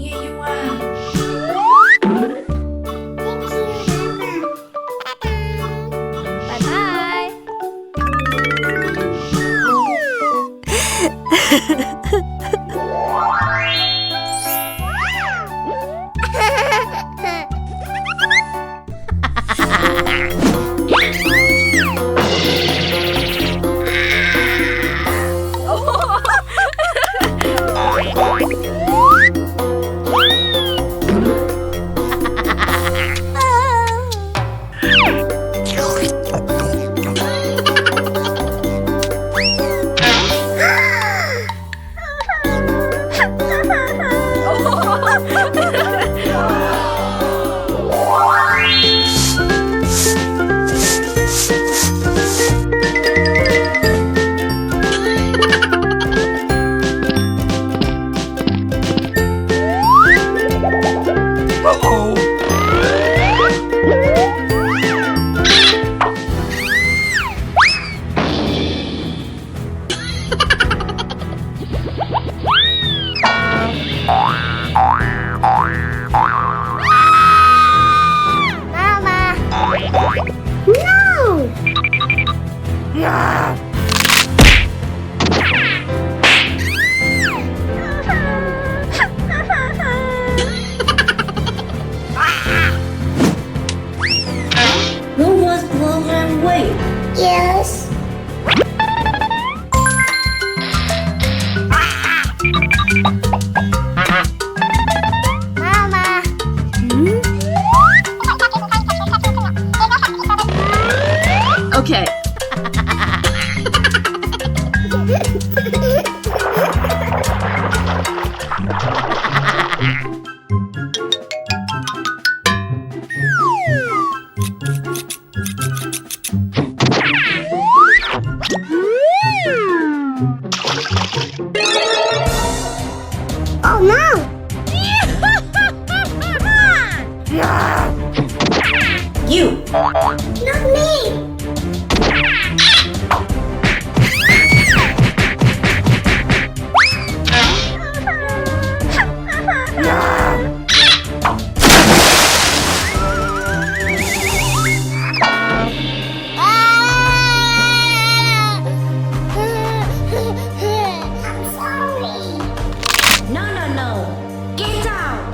Here you are. Bye-bye. No one's blown away. Yes. Mama. Okay. Oh no. You. Not me. I'm sorry. No, no, no. Get out.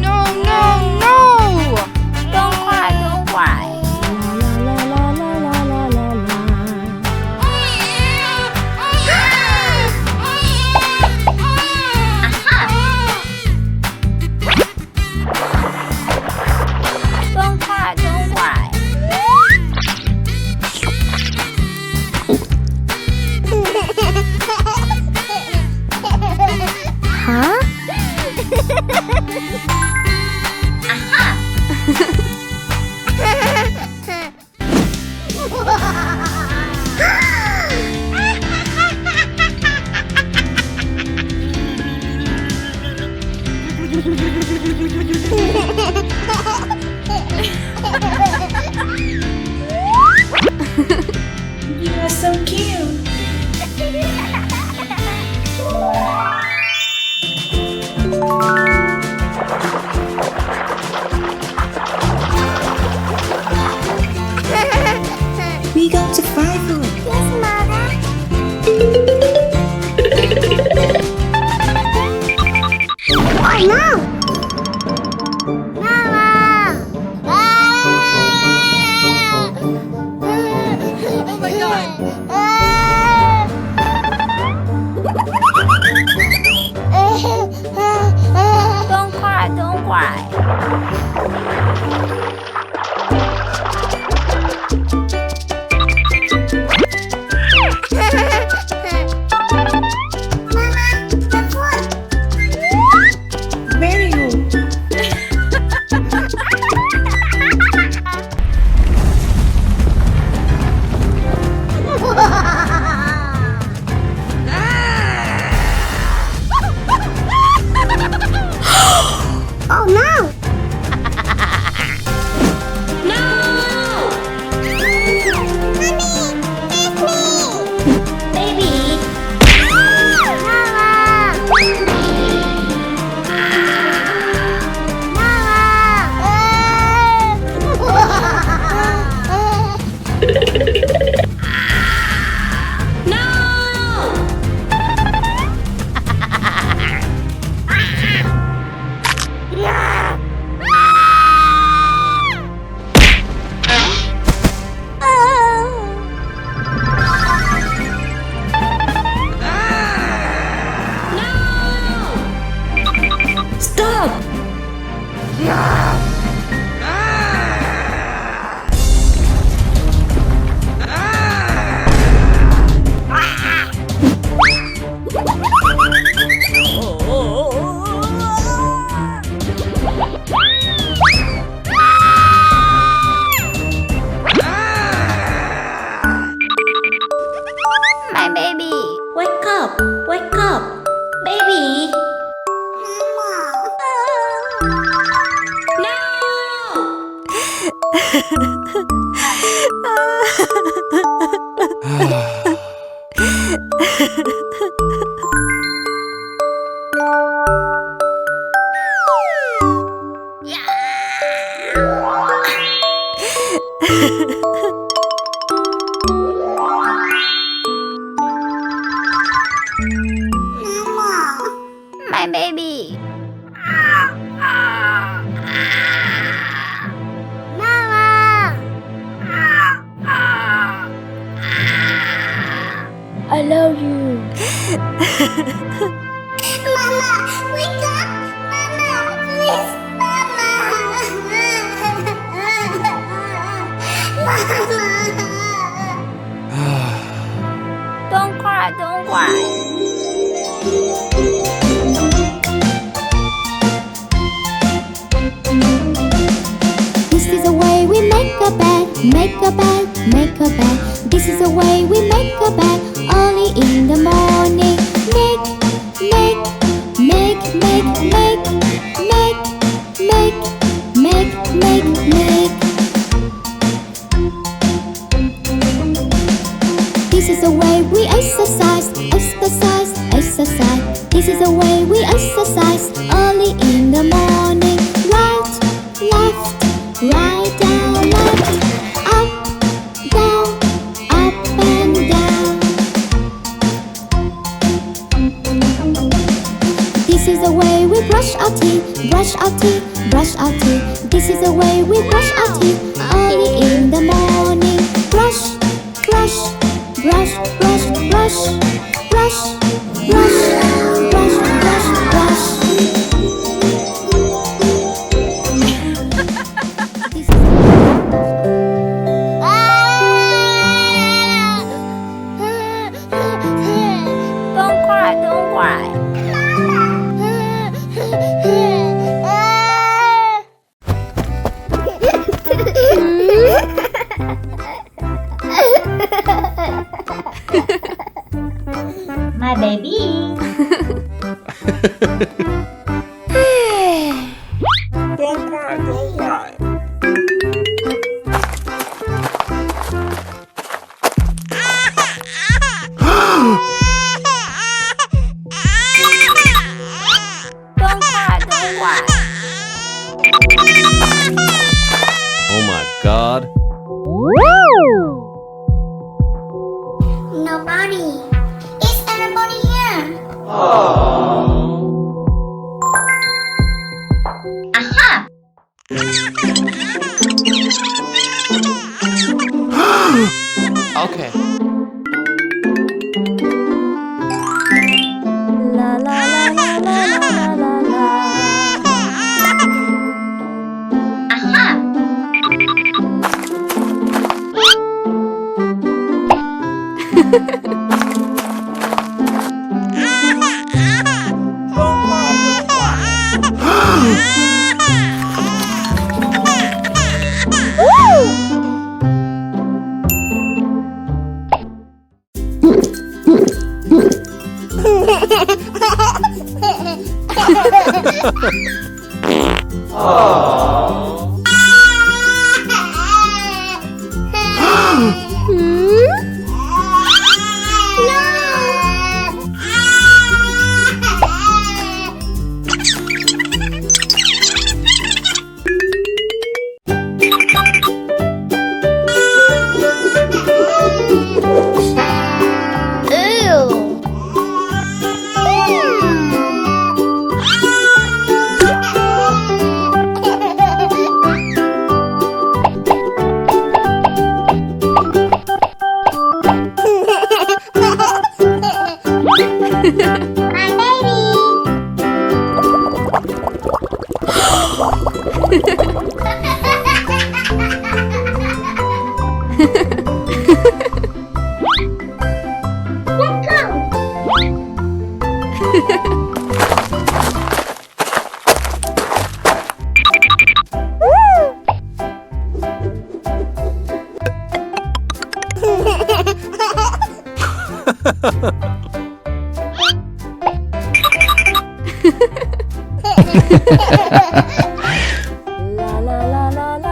No, no, no! Don't cry, don't cry. Don't cry, don't cry. Huh? You are so cute. We go to firewood. Yes, Mother. Oh no! Mama! Oh my God. Don't cry, don't cry. Mama, the food. Very good. Oh no! No! Baby! No! Stop! My baby. Wake up! Wake up! Baby! My baby. I love you. Mama, wake up! Mama, please, Mama. Don't cry, don't cry. This is the way we make a bed, make a bed, make a bed. This is the way we make a bed early in the morning. Make, make, make, make, make, make, make, make, make, make. This is the way we exercise, exercise, exercise. This is the way we exercise early in the morning. Right, left, right down, left, up, our teeth, brush our teeth. This is the way we brush our teeth early in the morning. Brush, brush, brush, brush, brush, brush, brush, brush, brush, brush. This is Don't cry, don't cry. My baby. Don't cry, don't cry. Don't cry, don't cry. Oh my god. Nobody. Is everybody here? Aha! Okay. La la la la la la la la. Aha! La la la la la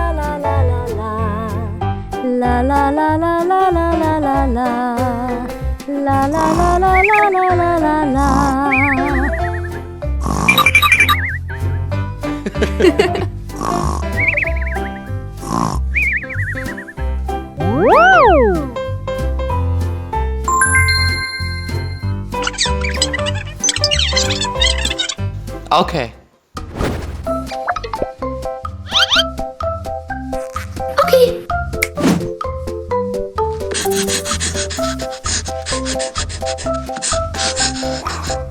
la la la la. La la la la la la la la la. La la la la la la la la la. Okay. Okay.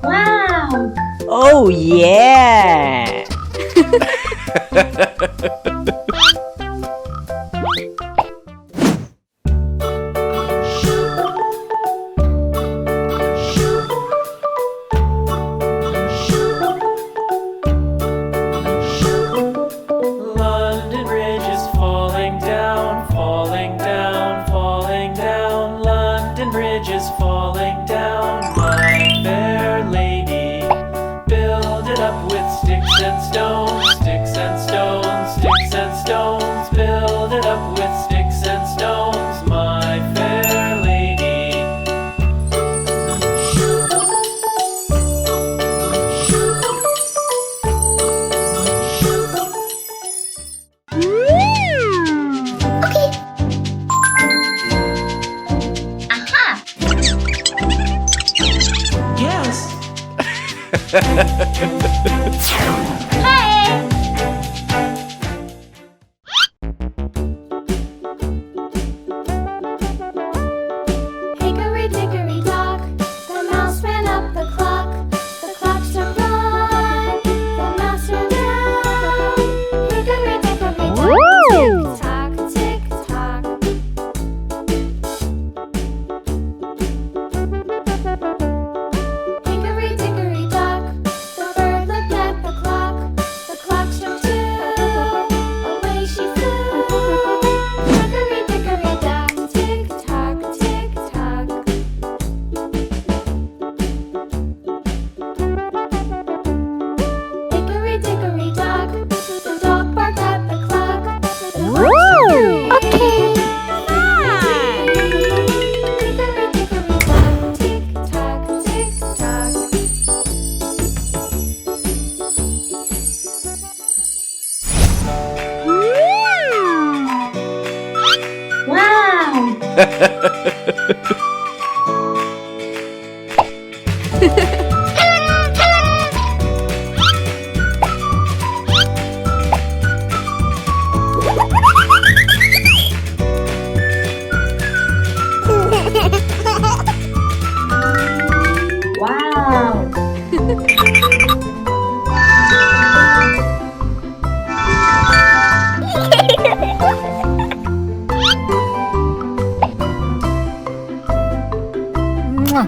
Wow. Oh yeah! London Bridge is falling down, falling down, falling down. London Bridge is falling down, my fair lady. Build it up with sticks and stones, sticks and stones, sticks and stones. Build it up with sticks and stones, my fair lady. Okay. Aha! Yes. Hey! Mwah.